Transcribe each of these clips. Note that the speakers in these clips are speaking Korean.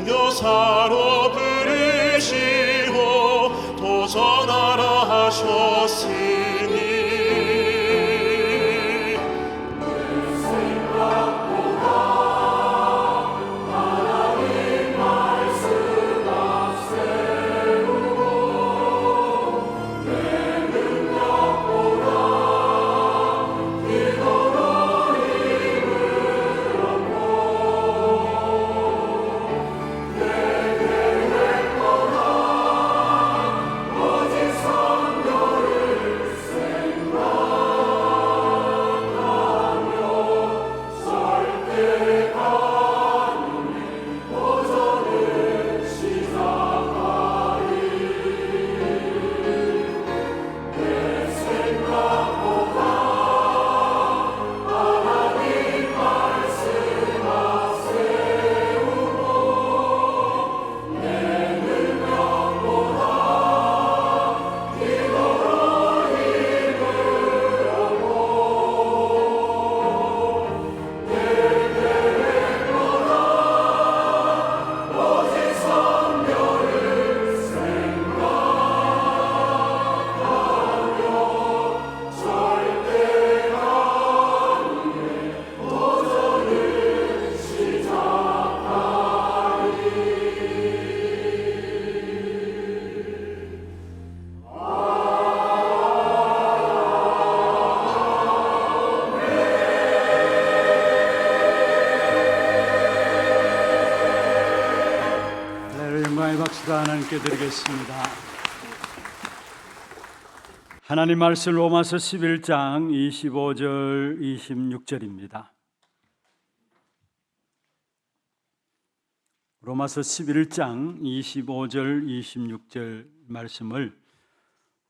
선교사로 부르시고 도전하라 하셨으니 하나님께 드리겠습니다. 하나님 말씀 로마서 11장 25절 26절입니다. 로마서 11장 25절 26절 말씀을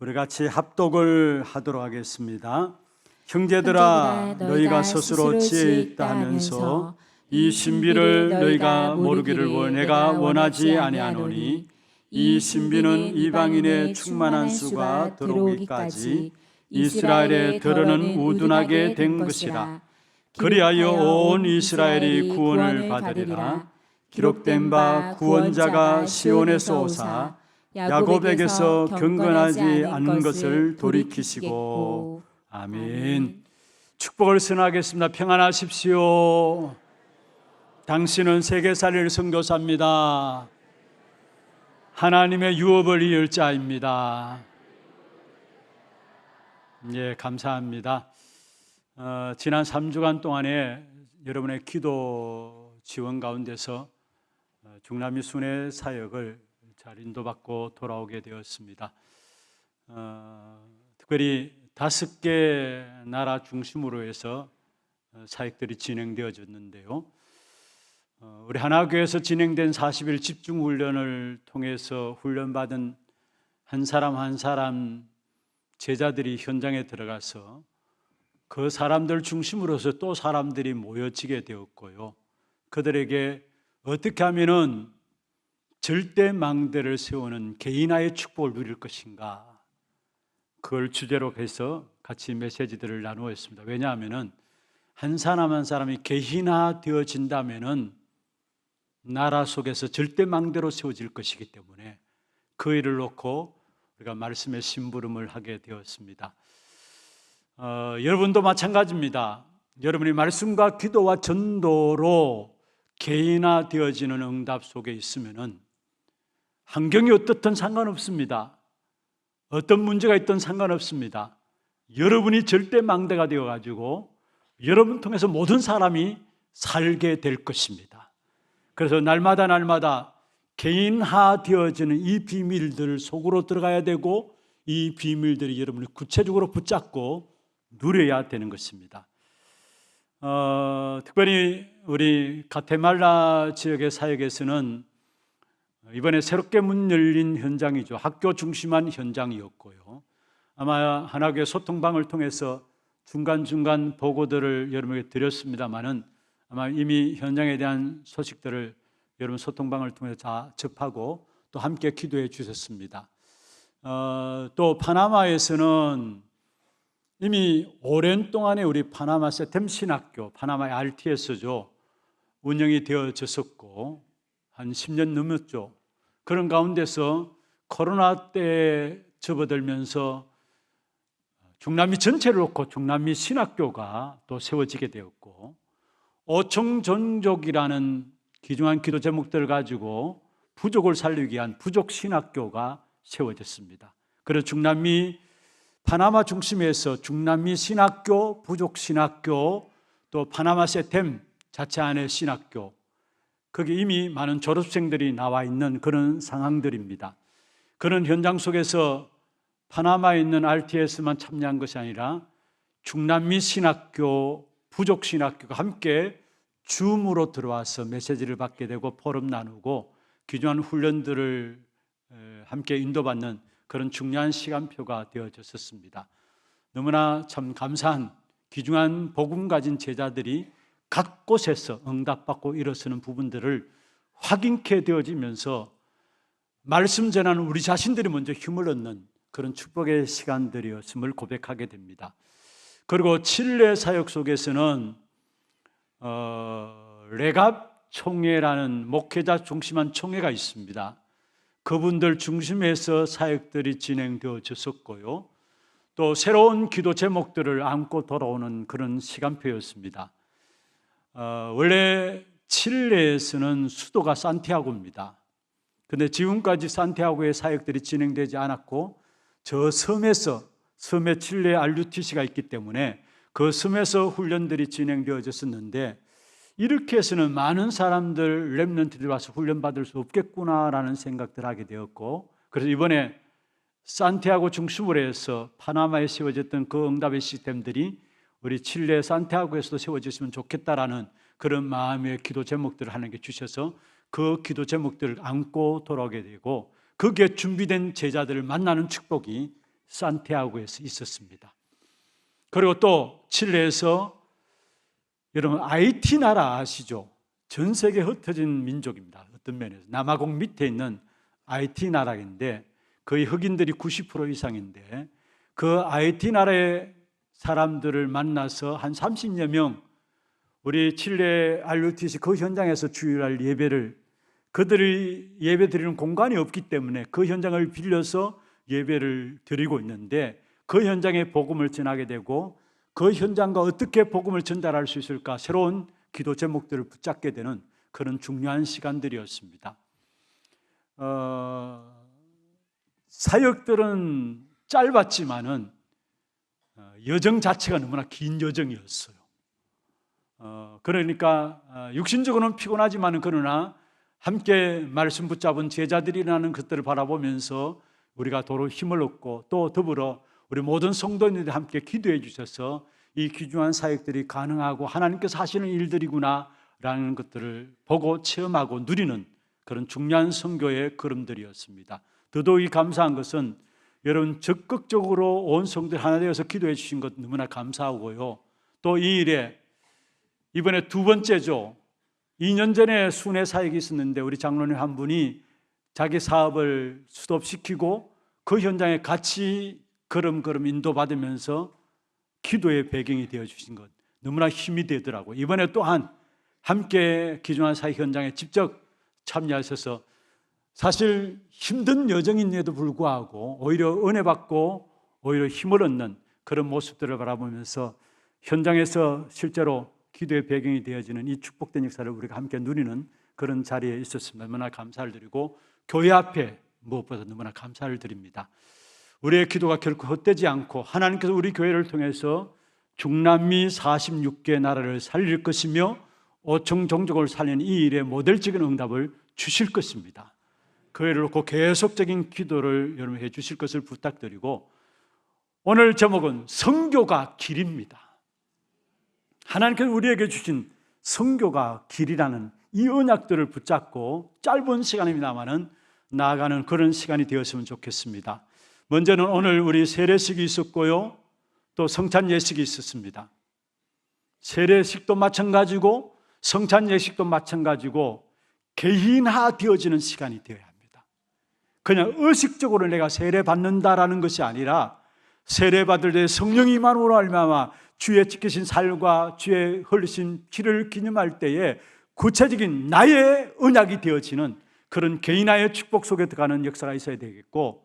우리 같이 합독을 하도록 하겠습니다. 형제들아 너희가 스스로 지혜 있다 하면서 이 신비를 너희가 모르기를 내가 원하지 아니하노니 이 신비는 이방인의 충만한 수가 들어오기까지 이스라엘에 들어는 우둔하게 된 것이라. 그리하여 온 이스라엘이 구원을 받으리라. 기록된 바 구원자가 시온에서 오사 야곱에게서 경건하지 않은 것을 돌이키시고. 아멘. 축복을 선하겠습니다. 평안하십시오. 당신은 세계살릴 선교사입니다. 하나님의 유업을 이을 자입니다. 예, 감사합니다. 지난 3주간 동안에 여러분의 기도 지원 가운데서 중남미 순회 사역을 잘 인도받고 돌아오게 되었습니다. 특별히 5개 나라 중심으로 해서 사역들이 진행되어졌는데요. 우리 하나교회에서 진행된 40일 집중훈련을 통해서 훈련받은 한 사람 한 사람 제자들이 현장에 들어가서 그 사람들 중심으로서 또 사람들이 모여지게 되었고요. 그들에게 어떻게 하면은 절대 망대를 세우는 개인화의 축복을 누릴 것인가, 그걸 주제로 해서 같이 메시지들을 나누었습니다. 왜냐하면은 한 사람 한 사람이 개인화 되어진다면은 나라 속에서 절대 망대로 세워질 것이기 때문에 그 일을 놓고 우리가 말씀의 심부름을 하게 되었습니다. 여러분도 마찬가지입니다. 여러분이 말씀과 기도와 전도로 개인화 되어지는 응답 속에 있으면은 환경이 어떻든 상관없습니다. 어떤 문제가 있든 상관없습니다. 여러분이 절대 망대가 되어가지고 여러분 통해서 모든 사람이 살게 될 것입니다. 그래서 날마다 개인화 되어지는 이 비밀들 속으로 들어가야 되고, 이 비밀들이 여러분을 구체적으로 붙잡고 누려야 되는 것입니다. 특별히 우리 가테말라 지역의 사역에서는 이번에 새롭게 문 열린 현장이죠. 학교 중심한 현장이었고요. 아마 하나교회 소통방을 통해서 중간중간 보고들을 여러분에게 드렸습니다마는 아마 이미 현장에 대한 소식들을 여러분 소통방을 통해서 다 접하고 또 함께 기도해 주셨습니다. 또 파나마에서는 이미 오랜 동안에 우리 파나마 세템 신학교, 파나마의 RTS죠, 운영이 되어졌었고 한 10년 넘었죠. 그런 가운데서 코로나 때에 접어들면서 중남미 전체를 놓고 중남미 신학교가 또 세워지게 되었고, 오총종족이라는 귀중한 기도 제목들을 가지고 부족을 살리기 위한 부족 신학교가 세워졌습니다. 그래서 중남미 파나마 중심에서 중남미 신학교, 부족 신학교, 또 파나마 세템 자체 안의 신학교, 거기 이미 많은 졸업생들이 나와 있는 그런 상황들입니다. 그런 현장 속에서 파나마에 있는 RTS만 참여한 것이 아니라 중남미 신학교, 부족 신학교가 함께 줌으로 들어와서 메시지를 받게 되고 포럼 나누고 귀중한 훈련들을 함께 인도받는 그런 중요한 시간표가 되어졌었습니다. 너무나 참 감사한 귀중한 복음 가진 제자들이 각 곳에서 응답받고 일어서는 부분들을 확인케 되어지면서 말씀 전하는 우리 자신들이 먼저 힘을 얻는 그런 축복의 시간들이었음을 고백하게 됩니다. 그리고 칠레 사역 속에서는 레갑 총회라는 목회자 중심한 총회가 있습니다. 그분들 중심에서 사역들이 진행되어졌었고요. 또 새로운 기도 제목들을 안고 돌아오는 그런 시간표였습니다. 원래 칠레에서는 수도가 산티아고입니다. 그런데 지금까지 산티아고의 사역들이 진행되지 않았고 저 섬에 칠레 RUTC가 있기 때문에 그 섬에서 훈련들이 진행되어졌었는데, 이렇게 해서는 많은 사람들 렘넌트들이 와서 훈련받을 수 없겠구나라는 생각들을 하게 되었고, 그래서 이번에 산티아고 중심으로 해서 파나마에 세워졌던 그 응답의 시스템들이 우리 칠레 산티아고에서도 세워졌으면 좋겠다라는 그런 마음의 기도 제목들을 하나님께 주셔서 그 기도 제목들을 안고 돌아오게 되고, 거기에 준비된 제자들을 만나는 축복이 산티아고에서 있었습니다. 그리고 또 칠레에서 여러분 IT 나라 아시죠? 전 세계에 흩어진 민족입니다. 어떤 면에서 남아공 밑에 있는 IT 나라인데 거의 흑인들이 90% 이상인데, 그 IT 나라의 사람들을 만나서 한 30여 명, 우리 칠레 RUTC 그 현장에서 주일날 예배를, 그들이 예배 드리는 공간이 없기 때문에 그 현장을 빌려서 예배를 드리고 있는데, 그 현장에 복음을 전하게 되고 그 현장과 어떻게 복음을 전달할 수 있을까 새로운 기도 제목들을 붙잡게 되는 그런 중요한 시간들이었습니다. 사역들은 짧았지만은 여정 자체가 너무나 긴 여정이었어요. 그러니까 육신적으로는 피곤하지만은 그러나 함께 말씀 붙잡은 제자들이라는 것들을 바라보면서 우리가 도로 힘을 얻고, 또 더불어 우리 모든 성도님들이 함께 기도해 주셔서 이 귀중한 사역들이 가능하고 하나님께서 하시는 일들이구나라는 것들을 보고 체험하고 누리는 그런 중요한 선교의 걸음들이었습니다. 더더욱 감사한 것은 여러분 적극적으로 온 성도들 하나 되어서 기도해 주신 것 너무나 감사하고요. 또 이 일에 이번에 두 번째죠. 2년 전에 순회 사역이 있었는데 우리 장로님 한 분이 자기 사업을 스톱시키고 그 현장에 같이 걸음걸음 인도받으면서 기도의 배경이 되어주신 것 너무나 힘이 되더라고요. 이번에 또한 함께 귀중한 사역 현장에 직접 참여하셔서 사실 힘든 여정인데도 불구하고 오히려 은혜 받고 오히려 힘을 얻는 그런 모습들을 바라보면서 현장에서 실제로 기도의 배경이 되어지는 이 축복된 역사를 우리가 함께 누리는 그런 자리에 있었습니다. 너무나 감사를 드리고 교회 앞에 무엇보다 너무나 감사를 드립니다. 우리의 기도가 결코 헛되지 않고 하나님께서 우리 교회를 통해서 중남미 46개 나라를 살릴 것이며 오청 종족을 살리는 이 일에 모델적인 응답을 주실 것입니다. 그 일을 놓고 계속적인 기도를 여러분 해 주실 것을 부탁드리고, 오늘 제목은 선교가 길입니다. 하나님께서 우리에게 주신 선교가 길이라는 이 언약들을 붙잡고 짧은 시간입니다마는 나아가는 그런 시간이 되었으면 좋겠습니다. 먼저는 오늘 우리 세례식이 있었고요, 또 성찬 예식이 있었습니다. 세례식도 마찬가지고 성찬 예식도 마찬가지고 개인화되어지는 시간이 되어야 합니다. 그냥 의식적으로 내가 세례 받는다라는 것이 아니라 세례받을 때 성령이 임함으로 말미암아 주의 지키신 살과 주의 흘리신 피를 기념할 때에 구체적인 나의 언약이 되어지는 그런 개인화의 축복 속에 들어가는 역사가 있어야 되겠고,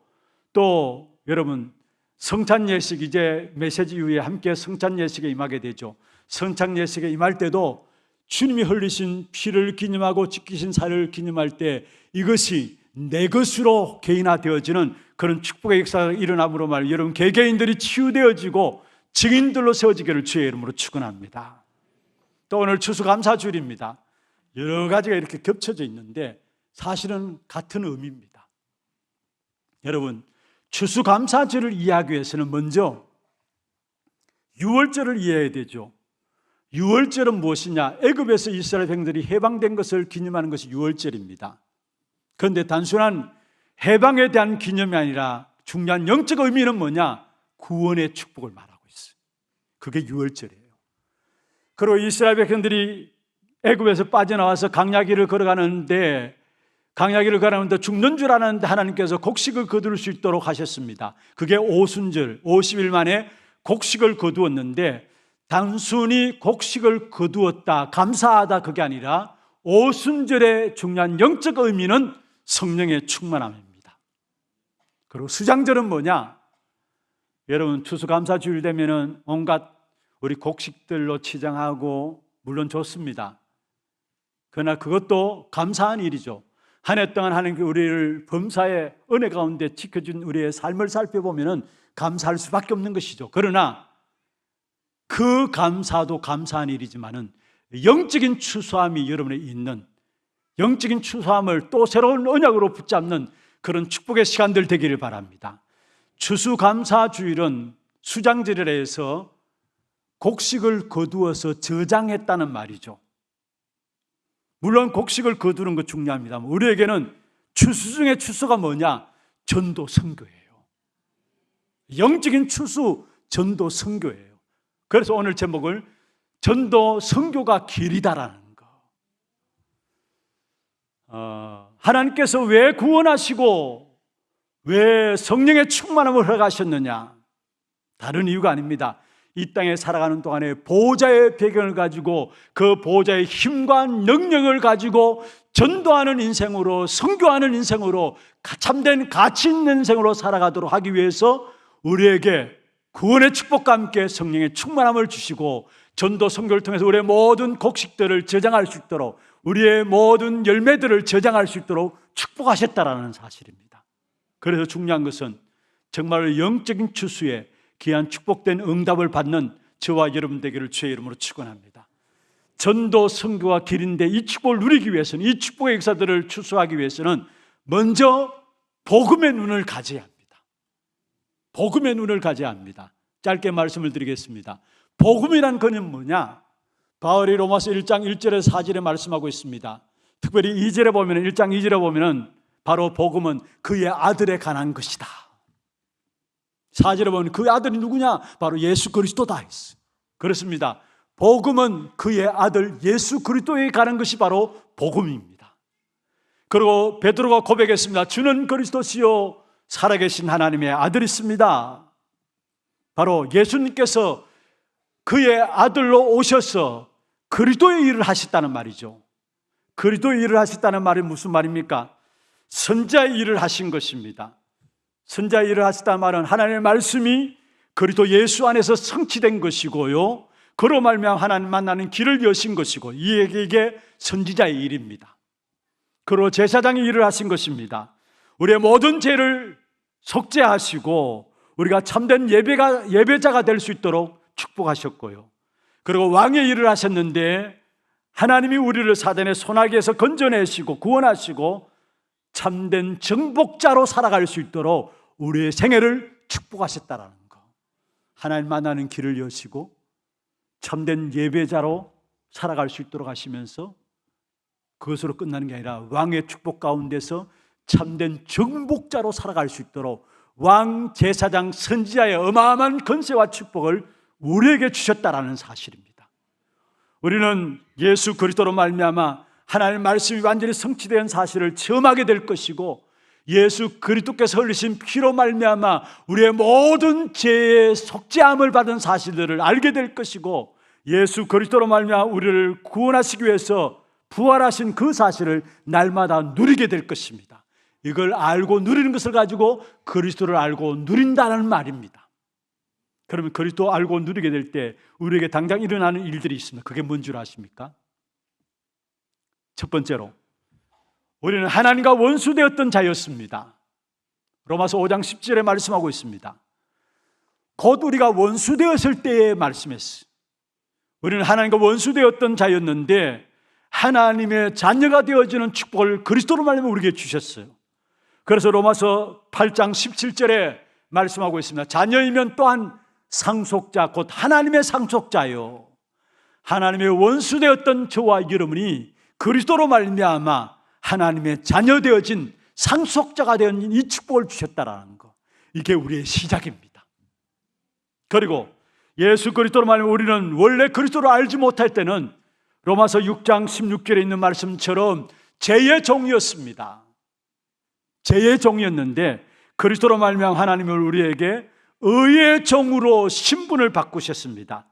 또 여러분 성찬 예식, 이제 메시지 이후에 함께 성찬 예식에 임하게 되죠. 성찬 예식에 임할 때도 주님이 흘리신 피를 기념하고 지키신 살을 기념할 때 이것이 내 것으로 개인화되어지는 그런 축복의 역사가 일어남으로 말, 여러분 개개인들이 치유되어지고 증인들로 세워지기를 주의 이름으로 축원합니다. 또 오늘 추수감사주일입니다. 여러 가지가 이렇게 겹쳐져 있는데 사실은 같은 의미입니다. 여러분, 추수감사절을 이해하기 위해서는 먼저 유월절을 이해해야 되죠. 유월절은 무엇이냐? 애굽에서 이스라엘 백성들이 해방된 것을 기념하는 것이 유월절입니다. 그런데 단순한 해방에 대한 기념이 아니라 중요한 영적 의미는 뭐냐? 구원의 축복을 말하고 있어요. 그게 유월절이에요. 그리고 이스라엘 백성들이 애굽에서 빠져나와서 광야길을 걸어가는데 죽는 줄 알았는데 하나님께서 곡식을 거둘 수 있도록 하셨습니다. 그게 오순절, 50일 만에 곡식을 거두었는데 단순히 곡식을 거두었다, 감사하다, 그게 아니라 오순절의 중요한 영적 의미는 성령의 충만함입니다. 그리고 수장절은 뭐냐? 여러분, 추수감사주일 되면은 온갖 우리 곡식들로 치장하고 물론 좋습니다. 그러나 그것도 감사한 일이죠. 한 해 동안 하나님께 우리를 범사의 은혜 가운데 지켜준 우리의 삶을 살펴보면 감사할 수밖에 없는 것이죠. 그러나 그 감사도 감사한 일이지만은 영적인 추수함이 여러분에 있는, 영적인 추수함을 또 새로운 언약으로 붙잡는 그런 축복의 시간들 되기를 바랍니다. 추수감사주일은 수장절이라 해서 곡식을 거두어서 저장했다는 말이죠. 물론 곡식을 거두는 것 중요합니다만 우리에게는 추수 중에 추수가 뭐냐? 전도 선교예요. 영적인 추수, 전도 선교예요. 그래서 오늘 제목을 전도 선교가 길이다라는 거. 하나님께서 왜 구원하시고 왜 성령의 충만함을 허락하셨느냐? 다른 이유가 아닙니다. 이 땅에 살아가는 동안에 보호자의 배경을 가지고 그 보호자의 힘과 능력을 가지고 전도하는 인생으로, 선교하는 인생으로, 참된 가치 있는 인생으로 살아가도록 하기 위해서 우리에게 구원의 축복과 함께 성령의 충만함을 주시고 전도 선교를 통해서 우리의 모든 곡식들을 저장할 수 있도록, 우리의 모든 열매들을 저장할 수 있도록 축복하셨다라는 사실입니다. 그래서 중요한 것은 정말 영적인 추수에 귀한 축복된 응답을 받는 저와 여러분 되기를 주의 이름으로 축원합니다. 전도 선교가 길인데 이 축복을 누리기 위해서는, 이 축복의 역사들을 추수하기 위해서는 먼저 복음의 눈을 가져야 합니다. 복음의 눈을 가져야 합니다. 짧게 말씀을 드리겠습니다. 복음이란 거는 뭐냐? 바울이 로마서 1장 1절에서 4절에 말씀하고 있습니다. 특별히 2절에 보면, 1장 2절에 보면 바로 복음은 그의 아들에 관한 것이다. 4절에 보면 그 아들이 누구냐? 바로 예수 그리스도다 했어요. 그렇습니다. 복음은 그의 아들 예수 그리스도에 관한 것이 바로 복음입니다. 그리고 베드로가 고백했습니다. 주는 그리스도시요 살아계신 하나님의 아들이십니다. 바로 예수님께서 그의 아들로 오셔서 그리스도의 일을 하셨다는 말이죠. 그리스도의 일을 하셨다는 말이 무슨 말입니까? 선지자의 일을 하신 것입니다. 선지자의 일을 하셨다는 말은 하나님의 말씀이 그리스도 예수 안에서 성취된 것이고요, 그로 말미암아 하나님 만나는 길을 여신 것이고, 이게 선지자의 일입니다. 그리고 제사장의 일을 하신 것입니다. 우리의 모든 죄를 속죄하시고 우리가 참된 예배자가 될 수 있도록 축복하셨고요, 그리고 왕의 일을 하셨는데 하나님이 우리를 사단의 손아귀에서 건져내시고 구원하시고 참된 정복자로 살아갈 수 있도록 우리의 생애를 축복하셨다라는 거. 하나님 만나는 길을 여시고 참된 예배자로 살아갈 수 있도록 하시면서 그것으로 끝나는 게 아니라 왕의 축복 가운데서 참된 정복자로 살아갈 수 있도록 왕, 제사장, 선지자의 어마어마한 권세와 축복을 우리에게 주셨다라는 사실입니다. 우리는 예수 그리스도로 말미암아 하나님의 말씀이 완전히 성취된 사실을 체험하게 될 것이고, 예수 그리스도께서 흘리신 피로 말미암아 우리의 모든 죄의 속죄함을 받은 사실들을 알게 될 것이고, 예수 그리스도로 말미암아 우리를 구원하시기 위해서 부활하신 그 사실을 날마다 누리게 될 것입니다. 이걸 알고 누리는 것을 가지고 그리스도를 알고 누린다는 말입니다. 그러면 그리스도 알고 누리게 될 때 우리에게 당장 일어나는 일들이 있습니다. 그게 뭔 줄 아십니까? 첫 번째로 우리는 하나님과 원수되었던 자였습니다. 로마서 5장 10절에 말씀하고 있습니다. 곧 우리가 원수되었을 때에 말씀했어요. 우리는 하나님과 원수되었던 자였는데 하나님의 자녀가 되어지는 축복을 그리스도로 말미암아 우리에게 주셨어요. 그래서 로마서 8장 17절에 말씀하고 있습니다. 자녀이면 또한 상속자 곧 하나님의 상속자요 하나님의 원수되었던 저와 여러분이 그리스도로 말미암아 하나님의 자녀 되어진 상속자가 되어진 이 축복을 주셨다라는 거, 이게 우리의 시작입니다. 그리고 예수 그리스도로 말미암아 우리는 원래 그리스도를 알지 못할 때는 로마서 6장 16절에 있는 말씀처럼 죄의 종이었습니다. 죄의 종이었는데 그리스도로 말미암아 하나님은 우리에게 의의 종으로 신분을 바꾸셨습니다.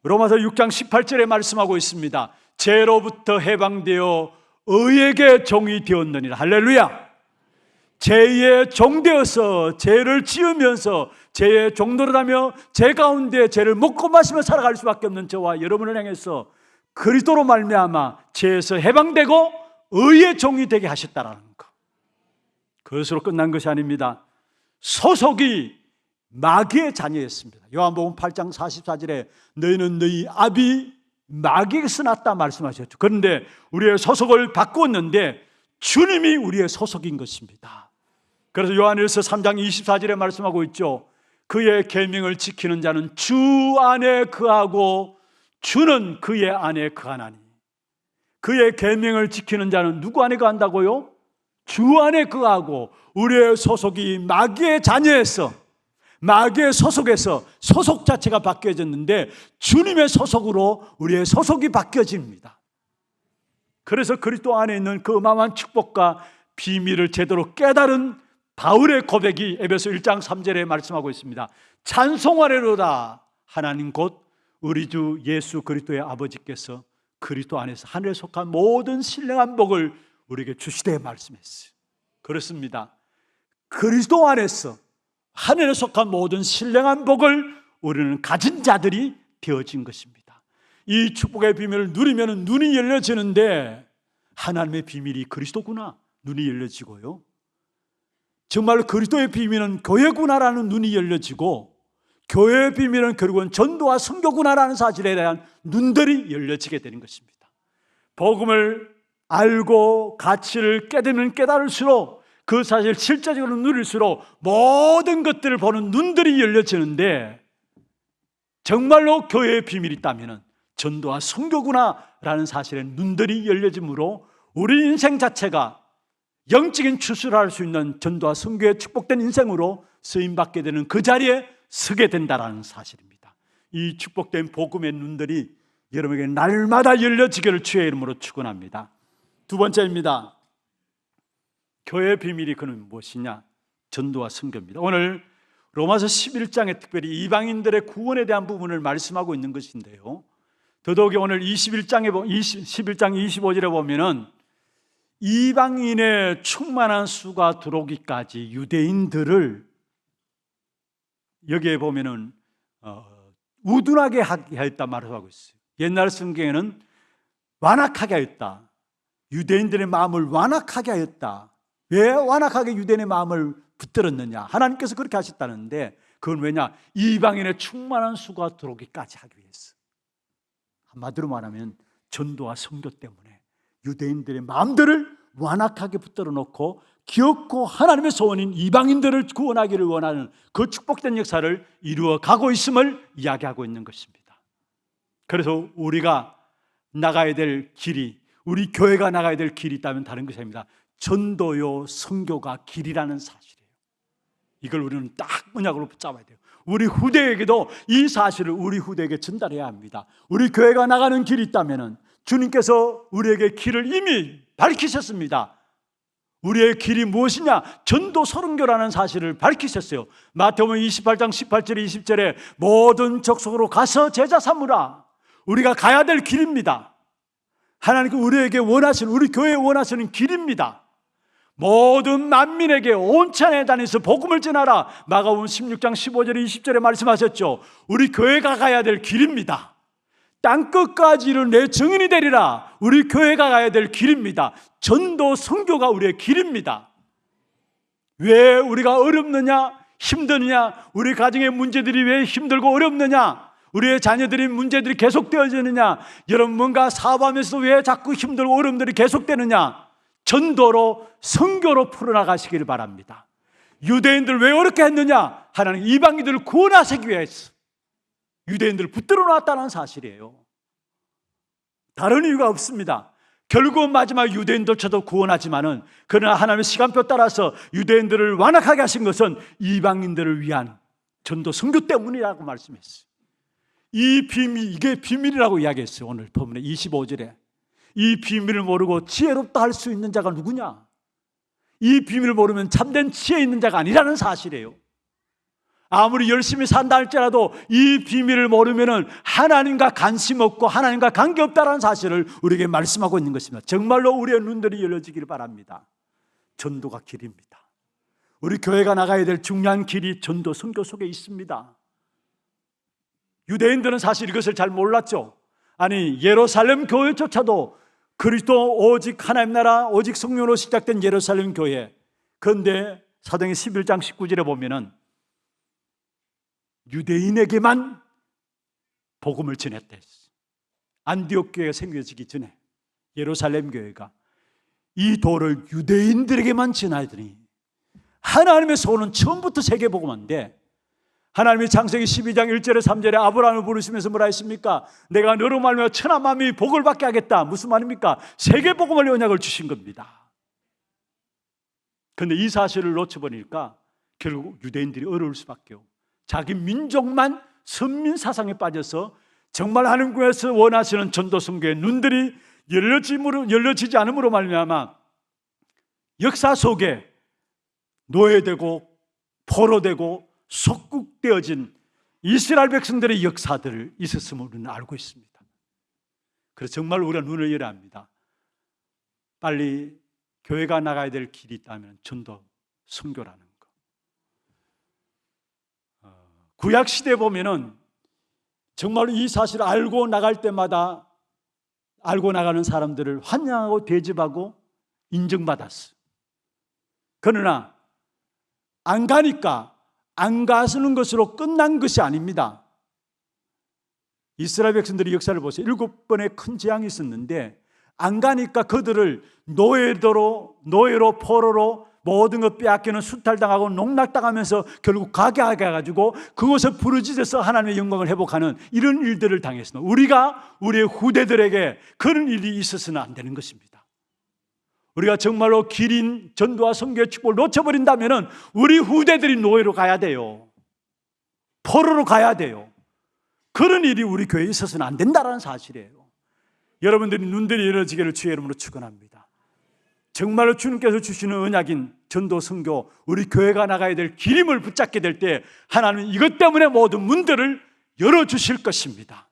로마서 6장 18절에 말씀하고 있습니다. 죄로부터 해방되어 의에게 종이 되었느니라. 할렐루야. 죄의 종되어서 죄를 지으면서 죄의 종노릇하며 죄 가운데 죄를 먹고 마시며 살아갈 수밖에 없는 저와 여러분을 향해서 그리스도로 말미암아 죄에서 해방되고 의의 종이 되게 하셨다라는 것, 그것으로 끝난 것이 아닙니다. 소속이 마귀의 자녀였습니다. 요한복음 8장 44절에 너희는 너희 아비 마귀에게서 났다 말씀하셨죠. 그런데 우리의 소속을 바꾸었는데 주님이 우리의 소속인 것입니다. 그래서 요한일서 3장 24절에 말씀하고 있죠. 그의 계명을 지키는 자는 주 안에 거하고 주는 그의 안에 거하나니. 그의 계명을 지키는 자는 누구 안에 거한다고요? 주 안에 거하고. 우리의 소속이 마귀의 자녀에서, 마귀의 소속에서 소속 자체가 바뀌어졌는데 주님의 소속으로 우리의 소속이 바뀌어집니다. 그래서 그리스도 안에 있는 그 어마어마한 축복과 비밀을 제대로 깨달은 바울의 고백이 에베소 1장 3절에 말씀하고 있습니다. 찬송하리로다. 하나님 곧 우리 주 예수 그리스도의 아버지께서 그리스도 안에서 하늘에 속한 모든 신령한 복을 우리에게 주시되 말씀했어요. 그렇습니다. 그리스도 안에서 하늘에 속한 모든 신령한 복을 우리는 가진 자들이 되어진 것입니다. 이 축복의 비밀을 누리면 눈이 열려지는데 하나님의 비밀이 그리스도구나, 눈이 열려지고요. 정말 그리스도의 비밀은 교회구나라는 눈이 열려지고, 교회의 비밀은 결국은 전도와 선교구나라는 사실에 대한 눈들이 열려지게 되는 것입니다. 복음을 알고 가치를 깨달으면 깨달을수록, 그 사실을 실제적으로 누릴수록 모든 것들을 보는 눈들이 열려지는데, 정말로 교회의 비밀이 있다면 전도와 선교구나라는 사실에 눈들이 열려짐으로 우리 인생 자체가 영적인 추수를 할 수 있는 전도와 선교의 축복된 인생으로 쓰임받게 되는 그 자리에 서게 된다는 사실입니다. 이 축복된 복음의 눈들이 여러분에게 날마다 열려지기를 주의 이름으로 축원합니다. 두 번째입니다. 교회의 비밀이 그는 무엇이냐? 전도와 선교입니다. 오늘 로마서 11장에 특별히 이방인들의 구원에 대한 부분을 말씀하고 있는 것인데요, 더더욱이 오늘 11장 25절에 보면은 이방인의 충만한 수가 들어오기까지 유대인들을 여기에 보면은 우둔하게 하였다 말하고 있어요. 옛날 성경에는 완악하게 하였다. 유대인들의 마음을 완악하게 하였다. 왜 완악하게 유대인의 마음을 붙들었느냐? 하나님께서 그렇게 하셨다는데, 그건 왜냐? 이방인의 충만한 수가 들어오기까지 하기 위해서. 한마디로 말하면 전도와 선교 때문에 유대인들의 마음들을 완악하게 붙들어 놓고 기업고 하나님의 소원인 이방인들을 구원하기를 원하는 그 축복된 역사를 이루어 가고 있음을 이야기하고 있는 것입니다. 그래서 우리가 나가야 될 길이, 우리 교회가 나가야 될 길이 있다면 다른 것이 아닙니다. 전도요 선교가 길이라는 사실이에요. 이걸 우리는 딱 언약으로 붙잡아야 돼요. 우리 후대에게도 이 사실을 우리 후대에게 전달해야 합니다. 우리 교회가 나가는 길이 있다면 주님께서 우리에게 길을 이미 밝히셨습니다. 우리의 길이 무엇이냐? 전도 선교라는 사실을 밝히셨어요. 마태복음 28장 18절에 20절에 모든 족속으로 가서 제자 삼으라. 우리가 가야 될 길입니다. 하나님께 우리에게 원하시는, 우리 교회에 원하시는 길입니다. 모든 만민에게 온 천하에 다니면서 복음을 전하라. 마가복음 16장 15절에 20절에 말씀하셨죠. 우리 교회가 가야 될 길입니다. 땅끝까지 이르는 내 증인이 되리라. 우리 교회가 가야 될 길입니다. 전도 선교가 우리의 길입니다. 왜 우리가 어렵느냐, 힘드느냐, 우리 가정의 문제들이 왜 힘들고 어렵느냐, 우리의 자녀들의 문제들이 계속되어지느냐, 여러분 뭔가 사업하면서 왜 자꾸 힘들고 어려움들이 계속되느냐, 전도로 선교로 풀어나가시기를 바랍니다. 유대인들 왜 어렵게 했느냐, 하나님 이방인들을 구원하시기 위해서 유대인들을 붙들어 놨다는 사실이에요. 다른 이유가 없습니다. 결국은 마지막 유대인들조차도 구원하지만은, 그러나 하나님의 시간표 따라서 유대인들을 완악하게 하신 것은 이방인들을 위한 전도 선교 때문이라고 말씀했어요. 이게 비밀이라고 이야기했어요. 오늘 본문의 25절에 이 비밀을 모르고 지혜롭다 할 수 있는 자가 누구냐? 이 비밀을 모르면 참된 지혜 있는 자가 아니라는 사실이에요. 아무리 열심히 산다 할지라도 이 비밀을 모르면 하나님과 관심 없고 하나님과 관계없다는 사실을 우리에게 말씀하고 있는 것입니다. 정말로 우리의 눈들이 열려지기를 바랍니다. 전도가 길입니다. 우리 교회가 나가야 될 중요한 길이 전도 선교 속에 있습니다. 유대인들은 사실 이것을 잘 몰랐죠. 아니 예루살렘 교회조차도 그리스도 오직 하나님 나라 오직 성령으로 시작된 예루살렘 교회, 그런데 사도행전 11장 19절에 보면은 유대인에게만 복음을 전했대. 안디옥 교회가 생겨지기 전에 예루살렘 교회가 이 도를 유대인들에게만 전하더니 하나님의 소원은 처음부터 세계복음인데, 하나님이 창세기 12장 1절에 3절에 아브라함을 부르시면서 뭐라 했습니까? 내가 너로 말미암아 천하 만민이 복을 받게 하겠다. 무슨 말입니까? 세계복음을 언약을 주신 겁니다. 그런데 이 사실을 놓쳐버리니까 결국 유대인들이 어려울 수밖에 없고, 자기 민족만 선민 사상에 빠져서 정말 하나님께서 원하시는 전도 선교의 눈들이 열려지지 않음으로 말미암아 역사 속에 노예되고 포로되고 속국되어진 이스라엘 백성들의 역사들을 있었음을 우리는 알고 있습니다. 그래서 정말 우리가 눈을 열어야 합니다. 빨리 교회가 나가야 될 길이 있다면 전도 선교라는 거. 구약 시대에 보면은 정말 이 사실을 알고 나갈 때마다 알고 나가는 사람들을 환영하고 대접하고 인정받았어. 그러나 안 가니까 안 가서는 것으로 끝난 것이 아닙니다. 이스라엘 백성들의 역사를 보세요. 7번의 큰 재앙이 있었는데 안 가니까 그들을 노예로 포로로 모든 것 빼앗기는 수탈당하고 농락당하면서 결국 가게 하게 해가지고 그곳에 부르짖어서 하나님의 영광을 회복하는 이런 일들을 당했습니다. 우리가 우리의 후대들에게 그런 일이 있어서는 안 되는 것입니다. 우리가 정말로 길인 전도와 선교의 축복을 놓쳐버린다면 우리 후대들이 노예로 가야 돼요. 포로로 가야 돼요. 그런 일이 우리 교회에 있어서는 안 된다는 사실이에요. 여러분들이 눈들이 열어지기를 주의 이름으로 축원합니다. 정말로 주님께서 주시는 언약인 전도 선교, 우리 교회가 나가야 될 길임을 붙잡게 될 때 하나님은 이것 때문에 모든 문들을 열어주실 것입니다.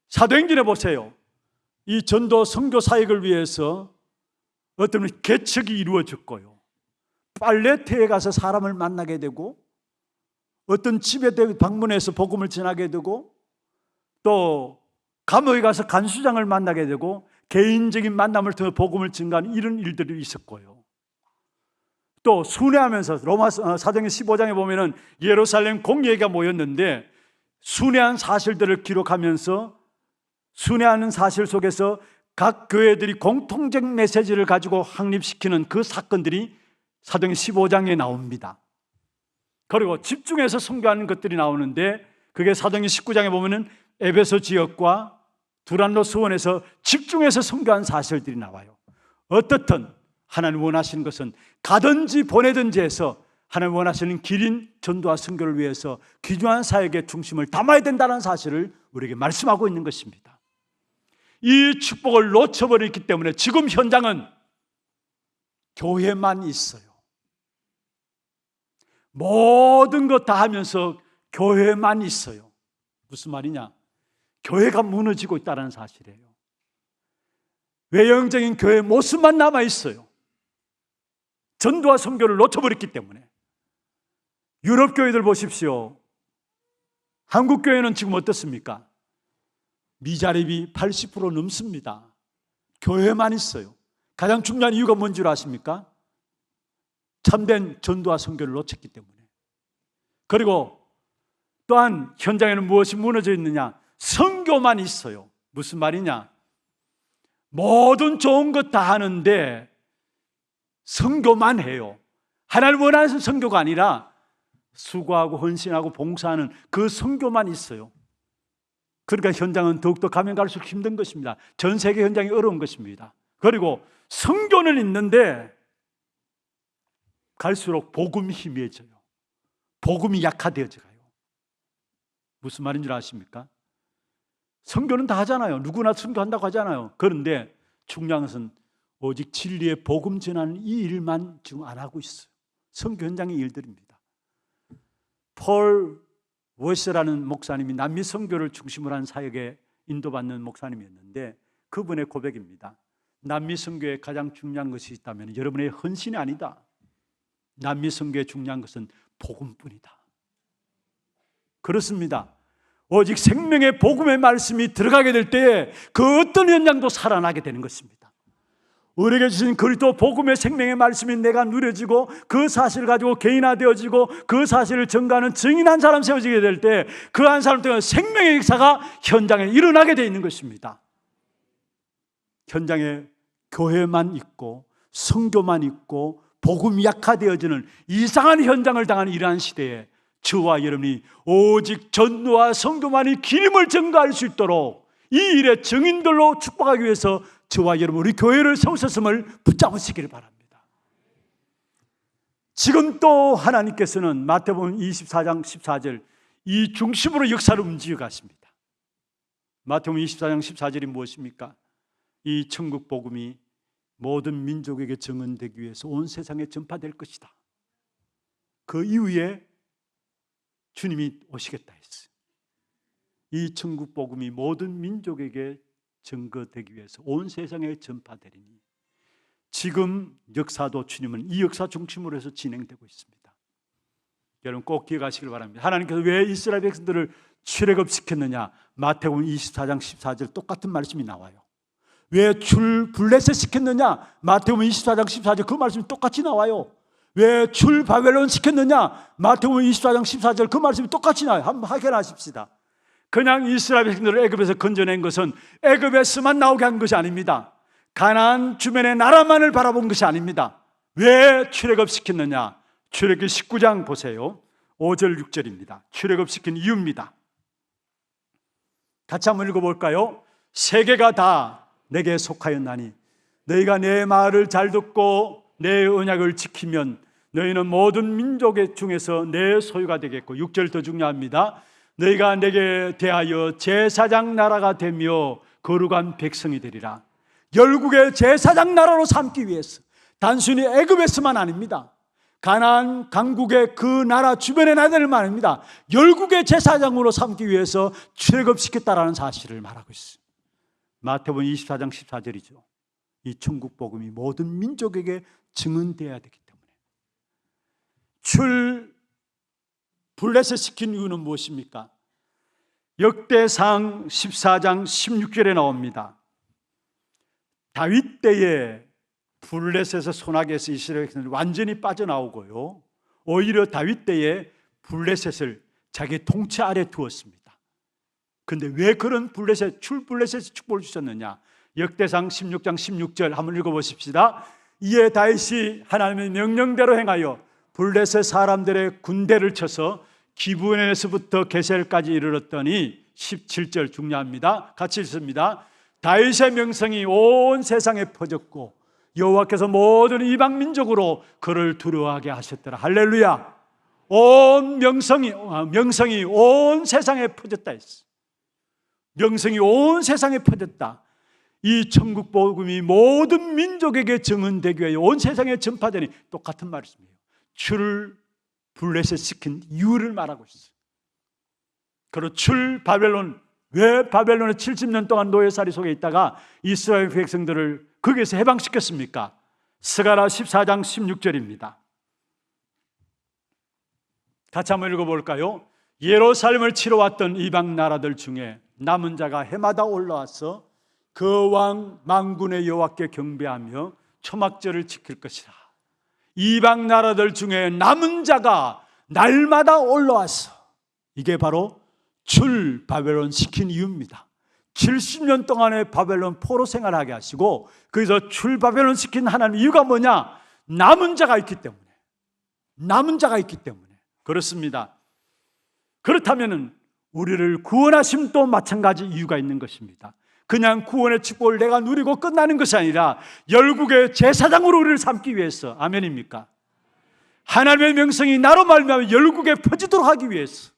사도행전에 보세요. 이 전도 선교 사역을 위해서 어떤 개척이 이루어졌고요, 빨래터에 가서 사람을 만나게 되고 어떤 집에 방문해서 복음을 전하게 되고 또 감옥에 가서 간수장을 만나게 되고 개인적인 만남을 통해 복음을 증가하는 이런 일들이 있었고요. 또 순회하면서 사도행전 15장에 보면은 예루살렘 공예가 모였는데 순회한 사실들을 기록하면서 순회하는 사실 속에서 각 교회들이 공통적 메시지를 가지고 확립시키는 그 사건들이 사도행전 15장에 나옵니다. 그리고 집중해서 선교하는 것들이 나오는데 그게 사도행전 19장에 보면은 에베소 지역과 두란노 수원에서 집중해서 선교한 사실들이 나와요. 어떻든 하나님 원하시는 것은 가든지 보내든지 해서 하나님 원하시는 길인 전도와 선교를 위해서 귀중한 사역의 중심을 담아야 된다는 사실을 우리에게 말씀하고 있는 것입니다. 이 축복을 놓쳐버렸기 때문에 지금 현장은 교회만 있어요. 모든 것 다 하면서 교회만 있어요. 무슨 말이냐? 교회가 무너지고 있다는 사실이에요. 외형적인 교회의 모습만 남아 있어요. 전도와 선교를 놓쳐버렸기 때문에. 유럽 교회들 보십시오. 한국 교회는 지금 어떻습니까? 미자립이 80% 넘습니다. 교회만 있어요. 가장 중요한 이유가 뭔지 아십니까? 참된 전도와 선교를 놓쳤기 때문에. 그리고 또한 현장에는 무엇이 무너져 있느냐? 선교만 있어요. 무슨 말이냐? 모든 좋은 것 다 하는데 선교만 해요. 하나님 원하는 선교가 아니라 수고하고 헌신하고 봉사하는 그 선교만 있어요. 그러니까 현장은 더욱더 가면 갈수록 힘든 것입니다. 전 세계 현장이 어려운 것입니다. 그리고 선교는 있는데 갈수록 복음이 희미해져요. 복음이 약화되어져 가요. 무슨 말인 줄 아십니까? 선교는 다 하잖아요. 누구나 선교한다고 하잖아요. 그런데 중요한 것은 오직 진리의 복음 전하는 이 일만 지금 안 하고 있어요. 선교 현장의 일들입니다. 폴 워시라는 목사님이 남미 선교를 중심으로 한 사역에 인도받는 목사님이었는데 그분의 고백입니다. 남미 선교에 가장 중요한 것이 있다면 여러분의 헌신이 아니다. 남미 선교에 중요한 것은 복음뿐이다. 그렇습니다. 오직 생명의 복음의 말씀이 들어가게 될 때에 그 어떤 현장도 살아나게 되는 것입니다. 우리에게 주신 그리스도 복음의 생명의 말씀이 내가 누려지고 그 사실을 가지고 개인화되어지고 그 사실을 전가하는 증인한 사람 세워지게 될 때 그 한 사람 때문에 생명의 역사가 현장에 일어나게 되어 있는 것입니다. 현장에 교회만 있고 선교만 있고 복음이 약화되어지는 이상한 현장을 당하는 이러한 시대에 저와 여러분이 오직 전도와 선교만이 기름을 증거할 수 있도록 이 일의 증인들로 축복하기 위해서 저와 여러분 우리 교회를 세우셨음을 붙잡으시기를 바랍니다. 지금 또 하나님께서는 마태복음 24장 14절 이 중심으로 역사를 움직여 가십니다. 마태복음 24장 14절이 무엇입니까? 이 천국 복음이 모든 민족에게 증언되기 위해서 온 세상에 전파될 것이다. 그 이후에 주님이 오시겠다 했어요. 이 천국 복음이 모든 민족에게 증거되기 위해서 온 세상에 전파되리니 지금 역사도 주님은 이 역사 중심으로 해서 진행되고 있습니다. 여러분 꼭 기억하시길 바랍니다. 하나님께서 왜 이스라엘 백성들을 출애굽시켰느냐? 마태복음 24장 14절 똑같은 말씀이 나와요. 왜 블레셋 시켰느냐? 마태복음 24장 14절 그 말씀이 똑같이 나와요. 왜 바벨론 시켰느냐? 마태복음 24장 14절 그 말씀이 똑같이 나와요. 한번 확인하십시다. 그냥 이스라엘 백성들을 애굽에서 건져낸 것은 애굽에서만 나오게 한 것이 아닙니다. 가나안 주변의 나라만을 바라본 것이 아닙니다. 왜 출애굽시켰느냐? 출애굽기 19장 보세요. 5절 6절입니다. 출애굽시킨 이유입니다. 같이 한번 읽어볼까요? 세계가 다 내게 속하였나니 너희가 내 말을 잘 듣고 내 언약을 지키면 너희는 모든 민족 중에서 내 소유가 되겠고 6절 더 중요합니다. 너희가 내게 대하여 제사장 나라가 되며 거룩한 백성이 되리라. 열국의 제사장 나라로 삼기 위해서 단순히 애굽에서만 아닙니다. 가나안 강국의 그 나라 주변의 나라들만 아닙니다. 열국의 제사장으로 삼기 위해서 출애굽시켰다라는 사실을 말하고 있습니다. 마태복음 24장 14절이죠. 이 천국 복음이 모든 민족에게 증언되어야 되기 때문에 블레셋 시킨 이유는 무엇입니까? 역대상 14장 16절에 나옵니다. 다윗 때에 블레셋의 손아귀에서 이스라엘 백성들이 완전히 빠져나오고요, 오히려 다윗 때에 블레셋을 자기 통치 아래 두었습니다. 그런데 왜 그런 블레셋의 축복을 주셨느냐? 역대상 16장 16절 한번 읽어보십시다. 이에 다윗이 하나님의 명령대로 행하여 블레셋 사람들의 군대를 쳐서 기브온에서부터 게셀까지 이르렀더니 17절 중요합니다. 같이 읽습니다. 다윗의 명성이 온 세상에 퍼졌고 여호와께서 모든 이방 민족으로 그를 두려워하게 하셨더라. 할렐루야. 온 명성이 온 세상에 퍼졌다 했어. 명성이 온 세상에 퍼졌다. 이 천국 복음이 모든 민족에게 증언되기 위해 온 세상에 전파되니 똑같은 말씀이에요. 주를 블레셋 시킨 이유를 말하고 있어요. 그리고 바벨론 왜 바벨론의 70년 동안 노예살이 속에 있다가 이스라엘 백성들을 거기에서 해방시켰습니까? 스가랴 14장 16절입니다. 같이 한번 읽어볼까요? 예루살렘을 치러 왔던 이방 나라들 중에 남은 자가 해마다 올라와서 그 왕 만군의 여호와께 경배하며 초막절을 지킬 것이라. 이방 나라들 중에 남은 자가 날마다 올라와서, 이게 바로 출 바벨론 시킨 이유입니다. 70년 동안의 바벨론 포로 생활하게 하시고 거기서 출 바벨론 시킨 하나님 이유가 뭐냐? 남은 자가 있기 때문에. 남은 자가 있기 때문에 그렇습니다. 그렇다면 우리를 구원하심도 마찬가지 이유가 있는 것입니다. 그냥 구원의 축복을 내가 누리고 끝나는 것이 아니라 열국의 제사장으로 우리를 삼기 위해서, 아멘입니까? 하나님의 명성이 나로 말미암아 열국에 퍼지도록 하기 위해서,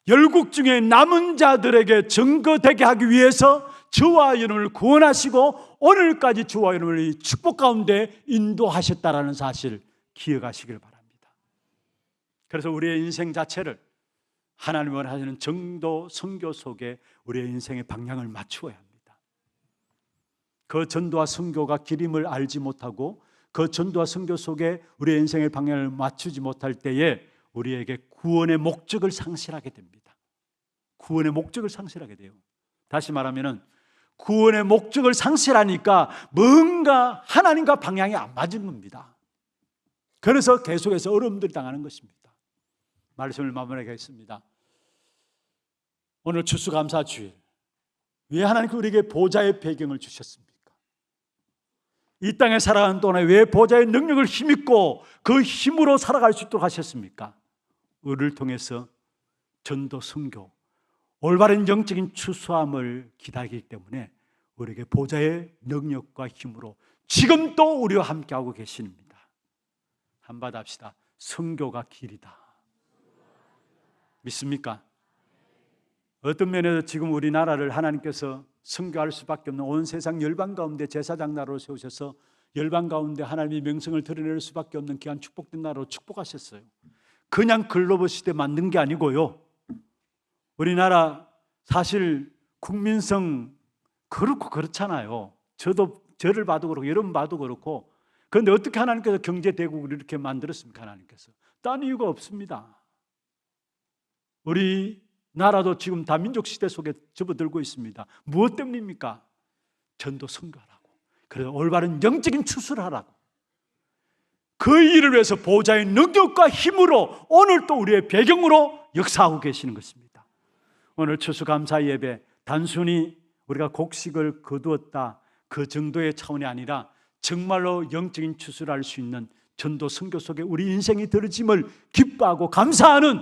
열국 중에 남은 자들에게 증거되게 하기 위해서 저와 여러분을 구원하시고 오늘까지 저와 여러분을 이 축복 가운데 인도하셨다라는 사실 기억하시길 바랍니다. 그래서 우리의 인생 자체를 하나님이 원하시는 정도 선교 속에 우리의 인생의 방향을 맞추어야 합니다. 그 전도와 선교가 길임을 알지 못하고 그 전도와 선교 속에 우리의 인생의 방향을 맞추지 못할 때에 우리에게 구원의 목적을 상실하게 됩니다. 구원의 목적을 상실하게 돼요. 다시 말하면 구원의 목적을 상실하니까 뭔가 하나님과 방향이 안 맞은 겁니다. 그래서 계속해서 어려움들을 당하는 것입니다. 말씀을 마무리하겠습니다. 오늘 추수감사주일, 왜 하나님께 우리에게 보좌의 배경을 주셨습니까? 이 땅에 살아가는 동안에 왜 보좌의 능력을 힘입고 그 힘으로 살아갈 수 있도록 하셨습니까? 우리를 통해서 전도, 선교, 올바른 영적인 추수함을 기다리기 때문에 우리에게 보좌의 능력과 힘으로 지금 또 우리와 함께하고 계십니다. 한마디 합시다. 선교가 길이다. 믿습니까? 어떤 면에서 지금 우리나라를 하나님께서 선교할 수밖에 없는 온 세상 열방 가운데 제사장 나라로 세우셔서 열방 가운데 하나님의 명성을 드러낼 수밖에 없는 귀한 축복된 나라로 축복하셨어요. 그냥 글로벌 시대 만든 게 아니고요. 우리나라 사실 국민성 그렇고 그렇잖아요. 저를 봐도 그렇고 여러분 봐도 그렇고. 그런데 어떻게 하나님께서 경제대국을 이렇게 만들었습니까? 하나님께서 딴 이유가 없습니다. 우리 나라도 지금 다민족 시대 속에 접어들고 있습니다. 무엇 때문입니까? 전도 선교하라고. 그래서 올바른 영적인 추수를 하라고. 그 일을 위해서 보좌의 능력과 힘으로 오늘 또 우리의 배경으로 역사하고 계시는 것입니다. 오늘 추수감사 예배 단순히 우리가 곡식을 거두었다 그 정도의 차원이 아니라 정말로 영적인 추수를 할 수 있는 전도 선교 속에 우리 인생이 들어짐을 기뻐하고 감사하는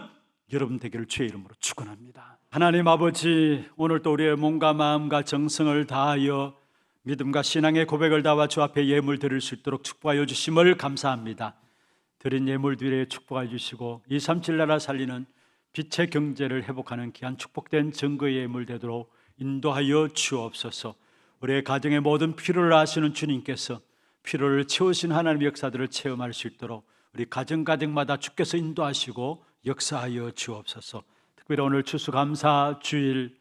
여러분 되기를 주의 이름으로 축원합니다. 하나님 아버지, 오늘도 우리의 몸과 마음과 정성을 다하여 믿음과 신앙의 고백을 다와 주 앞에 예물 드릴 수 있도록 축복하여 주심을 감사합니다. 드린 예물들에 축복하여 주시고 237 나라 살리는 빛의 경제를 회복하는 귀한 축복된 증거의 예물 되도록 인도하여 주옵소서. 우리의 가정의 모든 필요를 아시는 주님께서 필요를 채우신 하나님의 역사들을 체험할 수 있도록 우리 가정마다 주께서 인도하시고 역사하여 주옵소서. 특별히 오늘 추수감사 주일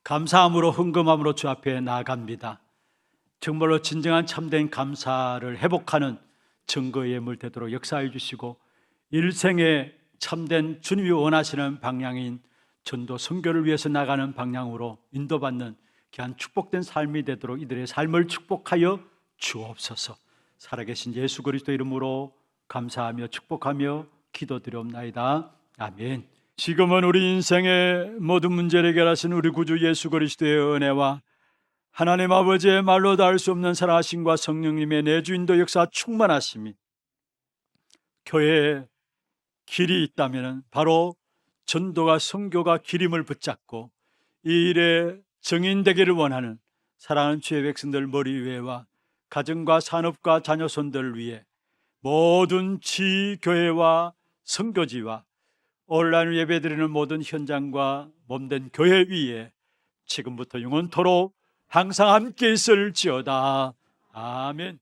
감사함으로 헌금함으로 주 앞에 나아갑니다. 정말로 진정한 참된 감사를 회복하는 증거의 예물 되도록 역사해 주시고 일생에 참된 주님이 원하시는 방향인 전도 선교를 위해서 나가는 방향으로 인도받는 귀한 축복된 삶이 되도록 이들의 삶을 축복하여 주옵소서. 살아계신 예수 그리스도 이름으로 감사하며 축복하며 기도드리옵나이다. 아멘. 지금은 우리 인생의 모든 문제를 해결하신 우리 구주 예수 그리스도의 은혜와 하나님 아버지의 말로 닿을 수 없는 사랑하심과 성령님의 내주인도 역사 충만하심이 교회에 길이 있다면 바로 전도가 선교가 기림을 붙잡고 이 일에 정인되기를 원하는 사랑하는 주의 백성들 머리 위에와 가정과 산업과 자녀손들을 위해 모든 지교회와 선교지와 온라인 예배드리는 모든 현장과 몸된 교회 위에 지금부터 영원토록 항상 함께 있을지어다. 아멘.